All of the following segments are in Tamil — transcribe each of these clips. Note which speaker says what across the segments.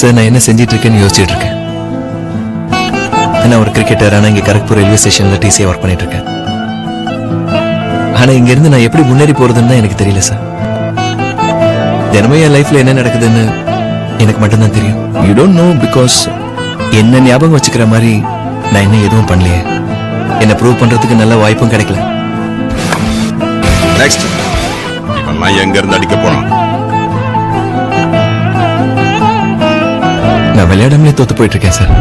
Speaker 1: சார் நான் என்ன செஞ்சிட்டு இருக்கேன்னு யோசிச்சுட்டு இருக்கேன். நான் ஒரு கிரிக்கெட்டர். ஆனால் இங்கே கரக்பூர் ரயில்வே ஸ்டேஷன்ல டிசியை ஒர்க் பண்ணிட்டு இருக்கேன். ஆனால் இங்கேருந்து நான் எப்படி முன்னேறி போறதுன்னு தான் எனக்கு தெரியல சார். தினமும் என் லைஃப்ல என்ன நடக்குதுன்னு எனக்கு மட்டும்தான் தெரியும். யூ டோன்ட் நோ பிகாஸ் என்ன ஞாபகம் வச்சுக்கிற மாதிரி நான் என்ன எதுவும் பண்ணலையே. என்ன ப்ரூவ் பண்றதுக்கு நல்ல வாய்ப்பும் கிடைக்கல.
Speaker 2: நெக்ஸ்ட் இவன் எங்க இருந்து அடிக்க போறான்?
Speaker 1: நான் விளையாடாமலே தோத்து போயிட்டு இருக்கேன் சார்.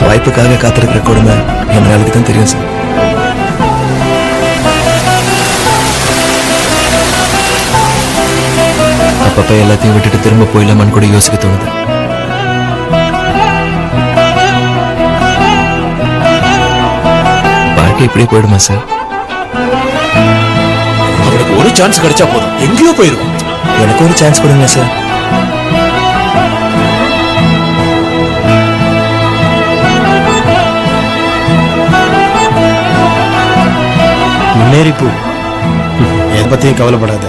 Speaker 1: வாய்ப்புக்காக காத்திருக்கிற கொடுமை என் நாளுக்கு தான் தெரியும் சார். அப்பப்ப எல்லாத்தையும் விட்டுட்டு திரும்ப போயிடலாமான்னு கூட யோசிக்க தோணுது. வாழ்க்கை இப்படியே போயிடுமா சார்?
Speaker 3: அவனுக்கு ஒரு சான்ஸ் கிடைச்சா போதும், எங்கேயோ போயிருவான்.
Speaker 1: எனக்கு ஒரு சான்ஸ் கொடுங்க சார்.
Speaker 3: முன்னேறி போ, எதை பத்தியும் கவலைப்படாத.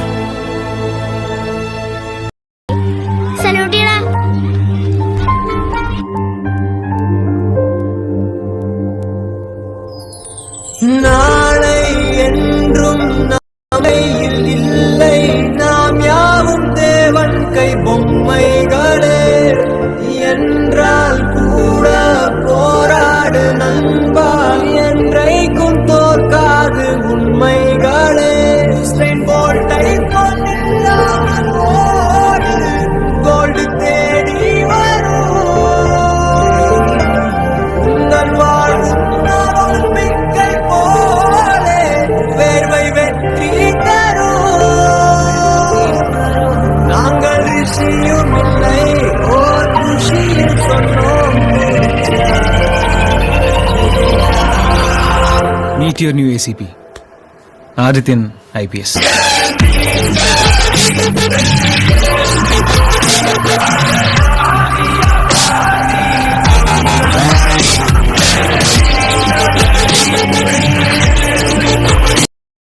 Speaker 4: நாளை என்றும் நாளையில் இல்லை, நாம் யாவும் தேவன் கை பொம்மைகளே என்றால் கூட போராடு நண்பா, என்றைக்கும் தோற்காது உண்மைகளே. போல்ட்டை கொண்டில்லாமல் ஓடு, கோல்டு தேடி வரும் உங்கள் வாழ்வும் நம்பிக்கை போலே வேர்வை வெற்றி தரும். நாங்கள் ரிஷியும் இல்லை, ஓர் ருஷியில் சொன்னோம்.
Speaker 5: Meet your new ACP, Adityan IPS.